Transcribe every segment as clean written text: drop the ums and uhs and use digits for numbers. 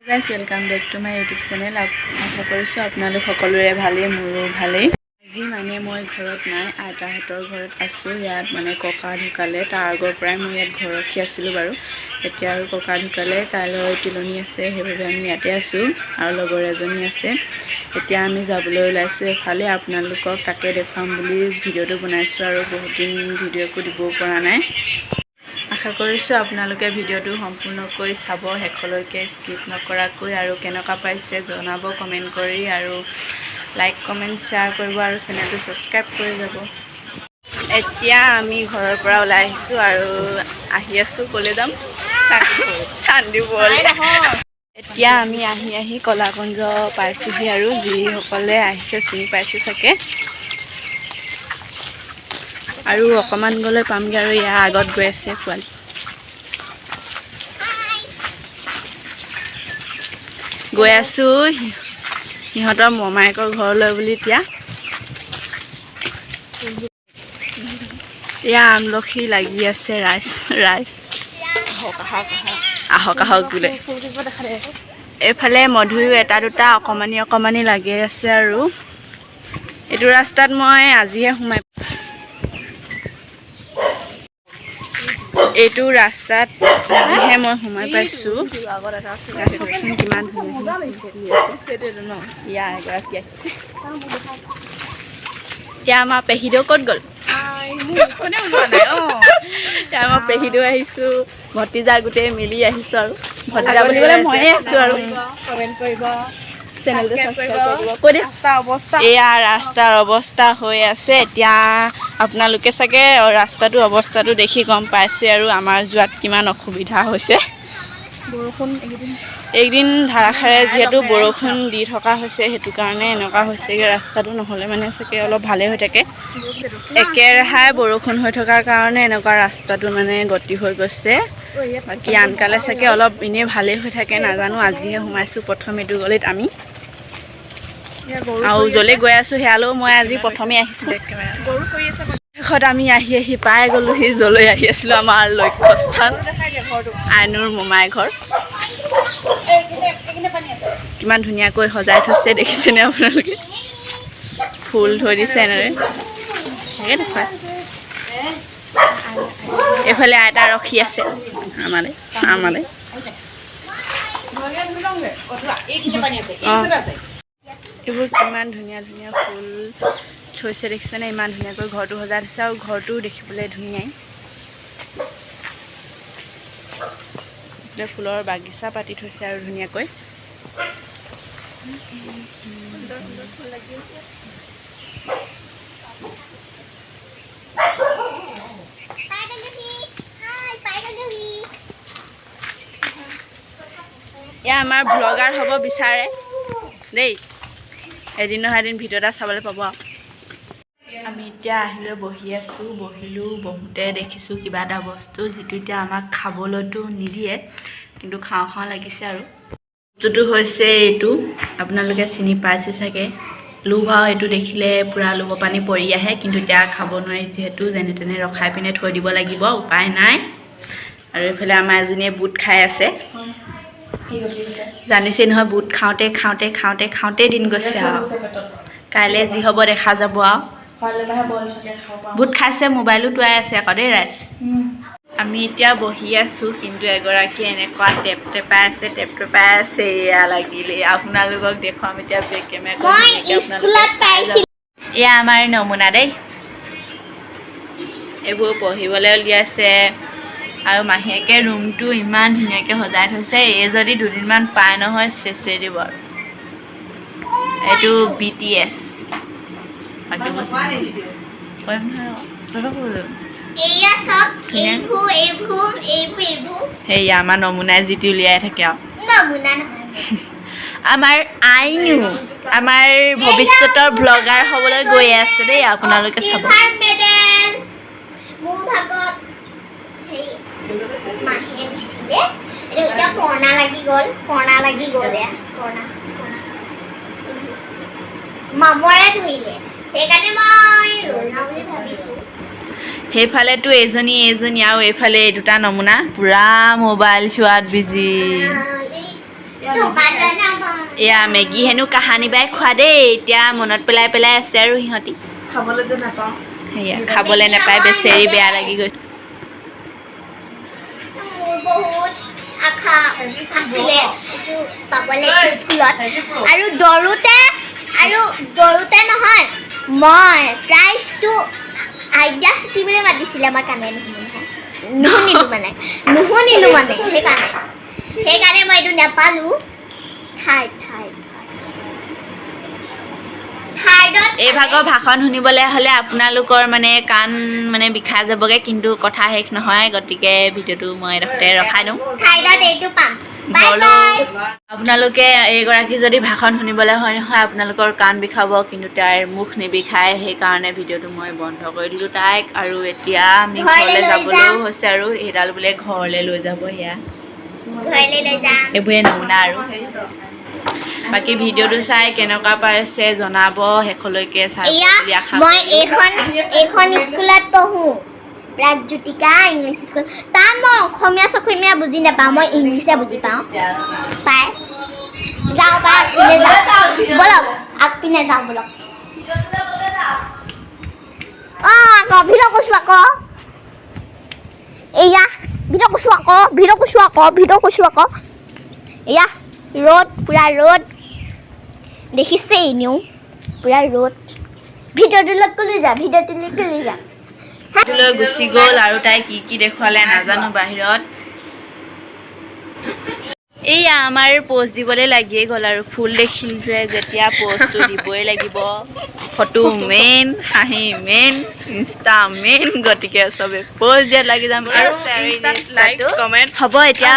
Guys welcome back to my YouTube channel. আশা কৰিছোঁ আপোনালোক সকলোৰে ভালেই, মোৰো ভালেই। আজি মানে মই ঘৰত নাই, আইতাহঁতৰ ঘৰত আছোঁ। ইয়াত মানে ককা ঢুকালে, তাৰ আগৰ পৰাই মই ইয়াত ঘৰ ৰখি আছিলোঁ বাৰু। এতিয়া আৰু ককা ঢুকালে, কাইলৈ তিলনি আছে, সেইবাবে আমি ইয়াতে আছোঁ আৰু লগৰ এজনী আছে। এতিয়া আমি যাবলৈ ওলাইছোঁ এফালে, আপোনালোকক তাকে দেখুৱাম বুলি ভিডিঅ'টো বনাইছোঁ আৰু বহুত দিন ভিডিঅ' একো দিব পৰা নাই। আশা কৰিছোঁ আপোনালোকে ভিডিঅ'টো সম্পূৰ্ণকৈ চাব, শেষলৈকে স্কিপ নকৰাকৈ, আৰু কেনেকুৱা পাইছে জনাব কমেণ্ট কৰি, আৰু লাইক কমেণ্ট শ্বেয়াৰ কৰিব আৰু চেনেলটো ছাবস্ক্ৰাইব কৰি যাব। এতিয়া আমি ঘৰৰ পৰা ওলাই আহিছোঁ আৰু আহি আছোঁ, ক'লৈ যাম? চান্দিপুৰলৈ। এতিয়া আমি আহি কলাকুঞ্জ পাইছোঁহি, আৰু যিসকলে আহিছে চিনি পাইছে চাগে। আৰু অকণমান গ'লে পামগৈ, আৰু ইয়াৰ আগত গৈ আছে পোৱালি। গৈ আছোঁ সিহঁতৰ মমায়েকৰ ঘৰলৈ বুলি। এতিয়া আমলখি লাগি আছে, ৰাইজ আহক বোলে। এইফালে মধুৰিও এটা দুটা অকণমানি লাগি আছে। আৰু এইটো ৰাস্তাত মই আজিহে সোমাই, এইটো ৰাস্তাত আজিহে মই সোমাই পাইছোঁ। চাওকচোন কিমান ধুনীয়া ইয়াৰ এগৰাকী আহিছে। এতিয়া আমাৰ পেহিদেউ ক'ত গ'ল? এতিয়া আমাৰ পেহিদেউ আহিছোঁ, ভতিজা গোটেই মিলি আহিছোঁ। আৰু ভতিজা বুলিবলৈ ময়ে আছোঁ। আৰু চেনেলটো ছাবস্ক্ৰাইব কৰিব। এয়া ৰাস্তাৰ অৱস্থা হৈ আছে। এতিয়া আপোনালোকে চাগে ৰাস্তাটোৰ অৱস্থাটো দেখি গম পাইছে আৰু আমাৰ যোৱাত কিমান অসুবিধা হৈছে। এইকেইদিন ধাৰাসাৰে যিহেতু বৰষুণ দি থকা হৈছে, সেইটো কাৰণে এনেকুৱা হৈছেগৈ ৰাস্তাটো। নহ'লে মানে চাগে অলপ ভালেই হৈ থাকে। একেৰাহে বৰষুণ হৈ থকাৰ কাৰণে এনেকুৱা ৰাস্তাটো মানে গতি হৈ গৈছে। বাকী আনকালে চাগে অলপ এনেই ভালেই হৈ থাকে, নাজানো। আজিহে সোমাইছোঁ প্ৰথম এইটো গলিত আমি, আৰু য'লৈ গৈ আছোঁ সেয়ালৈও মই আজি প্ৰথমেই আহিছোঁ। শেষত আমি আহি পাই গ'লোহি য'লৈ আহি আছিলোঁ, আমাৰ লক্ষ্যস্থান আইনুৰ মোমাই ঘৰ। কিমান ধুনীয়াকৈ সজাই থৈছে দেখিছেনে আপোনালোকে? ফুল থৈ দিছে এনেদৰে, সেয়ে দেখুৱাই। এইফালে আইতা ৰখি আছে আমালে। এইবোৰ কিমান ধুনীয়া ফুল থৈছে দেখিছেনে? ইমান ধুনীয়াকৈ ঘৰটো সজাই থৈছে, আৰু ঘৰটো দেখিবলৈ ধুনীয়াই। ফুলৰ বাগিচা পাতি থৈছে আৰু ধুনীয়াকৈ। এয়া আমাৰ ব্লগাৰ হ'ব বিচাৰে দেই, এদিন নহয় এদিন ভিডিঅ' এটা চাবলৈ পাব। আমি এতিয়া আহিলৈ বহি আছোঁ। বহুতে দেখিছোঁ কিবা এটা বস্তু, যিটো এতিয়া আমাক খাবলৈতো নিদিয়ে, কিন্তু খাওঁ লাগিছে। আৰু বস্তুটো হৈছে এইটো, আপোনালোকে চিনি পাইছে চাগে, লোভাও। এইটো দেখিলে পূৰা লোভ পানী পৰি আহে, কিন্তু এতিয়া খাব নোৱাৰি যিহেতু, যেনে তেনে ৰখাই পিনে থৈ দিব লাগিব, উপায় নাই। আৰু এইফালে আমাৰ এজনীয়ে বুট খাই আছে। জানিছেই নহয়, বুট খাওঁতে দিন গৈছে। আৰু কাইলৈ যি হ'ব দেখা যাব। আৰু বুট খাইছে, মোবাইলো টোৱাই আছে আকৌ দেই ৰাইজ। আমি এতিয়া বহি আছোঁ, কিন্তু এগৰাকী এনেকুৱা টেপটেপাই আছে। এয়া লাগিলে আপোনালোকক দেখুৱাম এতিয়া বেক কেমেৰা। এয়া আমাৰ নমুনা দেই, এইবোৰ পঢ়িবলৈ উলিয়াইছে। আৰু মাহীয়েকে ৰুমটো ইমান ধুনীয়াকৈ সজাই থৈছে। এই যদি দুদিনমান পাই নহয় চেচেই দিব। আৰু এইটো BTS। সেয়া আমাৰ নমুনাই যিটো উলিয়াই থাকে। আৰু আমাৰ আইনু, আমাৰ ভৱিষ্যতৰ ব্লগাৰ হ'বলৈ গৈ আছে দেই, আপোনালোকে চাব। সেইফালেতো এজনী আৰু এইফালে দুটা নমুনা পুৰা মোবাইল চোৱাত বিজি। এয়া মেগী হেনো কাহানি বাই খোৱা দেই এতিয়া মনত পেলাই পেলাই আছে আৰু সিহঁতি খাবলৈ যে নাপাওঁ সেয়া খাবলৈ নাপায় বেচেৰি বেয়া লাগি গৈছে বহুত আশা আছিলে এইটো পাবলৈ স্কুলত আৰু দৌৰোতে নহয় মই প্ৰাইজটো আইডিয়া চিটি বুলি মাতিছিলে মই কাণে নুশুনিলোঁ মানে সেইকাৰণে মই এইটো নাপালোঁ এই ভাগৰ ভাষণ শুনিবলৈ হ'লে আপোনালোকৰ মানে কাণ মানে বিষাই যাবগৈ কিন্তু কথা শেষ নহয় গতিকে ভিডিঅ'টো মই ৰখাই দিওঁ এইটো পাম আপোনালোকে এইগৰাকী যদি ভাষণ শুনিবলৈ হয় নহয় আপোনালোকৰ কাণ বিষাব কিন্তু তাইৰ মুখ নিবিষায় সেইকাৰণে ভিডিঅ'টো মই বন্ধ কৰি দিলোঁ তাইক আৰু এতিয়া আমি ঘৰলৈ যাবলৈও হৈছে আৰু সেইডাল বোলে ঘৰলৈ লৈ যাব সেয়া এইবোৰে নমুনা আৰু বাকী ভিডিঅ'টো চাই কেনেকুৱা পাইছে জনাব শেষলৈকে চাই মই এইখন স্কুলত পঢ়োঁ প্ৰাগজ্যোতিকা ইংলিছ স্কুল তাত মই অসমীয়া বুজি নাপাওঁ মই ইংলিছে বুজি পাওঁ যাওঁ বলক আগপিনে যাওঁ বলক আকৌ ভিডিঅ' কৈছোঁ আকৌ এয়া ভিডিঅ' কৈছোঁ আকৌ এয়া ৰ'দ পূৰা ৰ'দ দেখিছে এনেও পূৰা ৰ'দ ভিডিঅ'টোলৈকে লৈ যা লৈ গুচি গ'ল আৰু তাই কি দেখুৱালে নাজানো বাহিৰত এইয়া আমাৰ পোষ্ট দিবলৈ লাগিয়ে গ'ল আৰু ফুল দেখিল যে যেতিয়া পোষ্টটো দিবই লাগিব ফটো মেইন হাঁহি মেইন ইনষ্টা মেইন গতিকে চবে পোষ্ট দিয়াত লাগি যাম আৰু হ'ব এতিয়া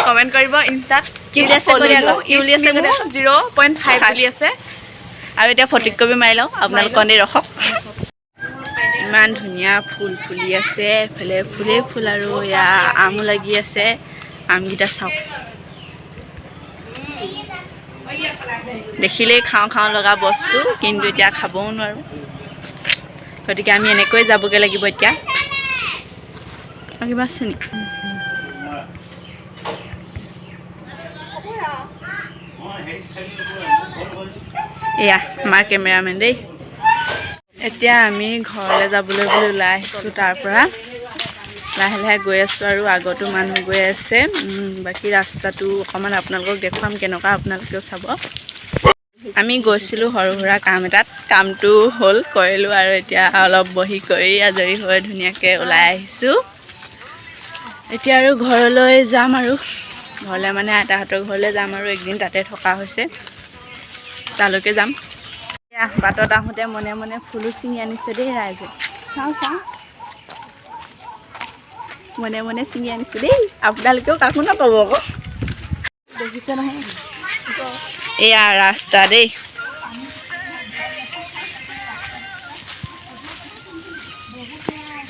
কমেণ্ট কৰিব ইনষ্টাত কি আছে 0.5 বুলি আছে আৰু এতিয়া ফটো কপি মাৰি লওঁ আপোনালোকৰ ৰখক ইমান ধুনীয়া ফুল ফুলি আছে এফালে ফুল আৰু এয়া আমো লাগি আছে আমকেইটা চাওক দেখিলেই খাওঁ লগা বস্তু কিন্তু এতিয়া খাবও নোৱাৰোঁ গতিকে আমি এনেকৈ যাবগৈ লাগিব এতিয়া কিবা আছে নেকি এয়া আমাৰ কেমেৰামেন দেই এতিয়া আমি ঘৰলৈ যাবলৈ বুলি ওলাই আহিছোঁ তাৰ পৰা লাহে গৈ আছোঁ আৰু আগতো মানুহ গৈ আছে বাকী ৰাস্তাটো অকণমান আপোনালোকক দেখুৱাম কেনেকুৱা আপোনালোকেও চাব আমি গৈছিলোঁ সৰু সুৰা কাম এটাত কামটো হ'ল কৰিলোঁ আৰু এতিয়া অলপ বহি কৰি আজৰি হৈ ধুনীয়াকৈ ওলাই আহিছোঁ এতিয়া আৰু ঘৰলৈ যাম আৰু ঘৰলৈ মানে আইতাহঁতৰ ঘৰলৈ যাম আৰু একদিন তাতে থকা হৈছে তালৈকে যাম বাটত আহোঁতে মনে ফুলো ছিঙি আনিছে দেই ৰাইজে চাওঁ মনে ছিঙি আনিছোঁ দেই আপোনালোকেও কাকো নক'ব আকৌ দেখিছে নহয় এয়া ৰাস্তা দেই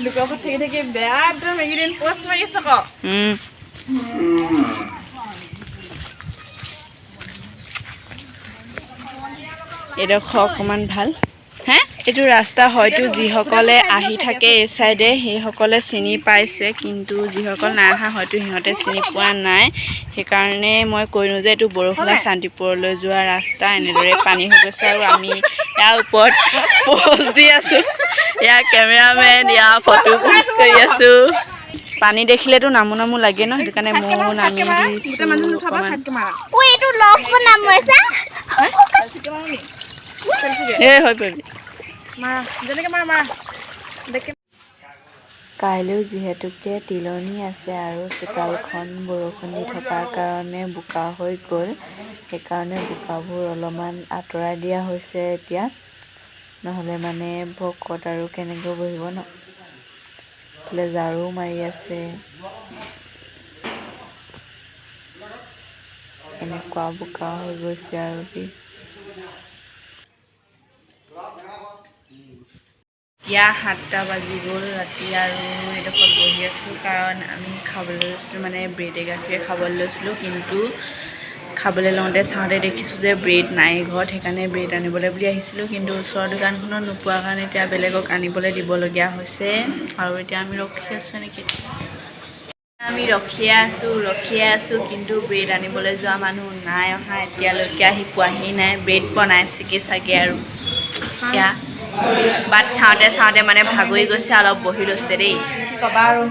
লোকৰ ঘৰত থাকি বেয়া একদম এইকেইদিন পোষ্ট মাৰি আছে আকৌ এইডোখৰ অকণমান ভাল এইটো ৰাস্তা হয়তো যিসকলে আহি থাকে এই চাইডে সেইসকলে চিনি পাইছে কিন্তু যিসকল নাই অহা হয়তো সিহঁতে চিনি পোৱা নাই সেইকাৰণে মই কৈছোঁ যে এইটো বৰষুণা শান্তিপুৰলৈ যোৱা ৰাস্তা এনেদৰে পানী হৈ গৈছে আৰু আমি ইয়াৰ ওপৰত পোষ্ট দি আছোঁ ইয়াৰ কেমেৰামেন ইয়াৰ ফটো পোষ্ট কৰি আছোঁ পানী দেখিলেতো নামো লাগে ন সেইটো কাৰণে ময়ো নামি কাইলৈও যিহেতুকে তিলনি আছে আৰু চোতালখন বৰষুণ দি থকাৰ কাৰণে বোকা হৈ গ'ল সেইকাৰণে বোকাবোৰ অলপমান আঁতৰাই দিয়া হৈছে এতিয়া নহ'লে মানে ভকত আৰু কেনেকৈ বহিব ন এইফালে ঝাৰু মাৰি আছে এনেকুৱা বোকা হৈ গৈছে আৰু এতিয়া 7টা বাজি গ'ল ৰাতি আৰু এইডোখৰত বহি আছোঁ কাৰণ আমি খাবলৈ লৈছিলোঁ মানে ব্ৰেডে গাখীৰে খাবলৈ লৈছিলোঁ কিন্তু খাবলৈ লওঁতে চাওঁতে দেখিছোঁ যে ব্ৰেড নাই ঘৰত সেইকাৰণে ব্ৰেড আনিবলৈ বুলি আহিছিলোঁ কিন্তু ওচৰৰ দোকানখনত নোপোৱাৰ কাৰণে এতিয়া বেলেগক আনিবলৈ দিবলগীয়া হৈছে আৰু এতিয়া আমি ৰখি আছোঁ নেকি আমি ৰখিয়ে আছোঁ কিন্তু ব্ৰেড আনিবলৈ যোৱা মানুহ নাই অহা এতিয়ালৈকে আহি পোৱাহি নাই ব্ৰেড বনাইছেগৈ চাগে আৰু এতিয়া বাট চাওঁতে মানে ভাগৰি গৈছে অলপ বহি লৈছে দেই কি ক'বা আৰু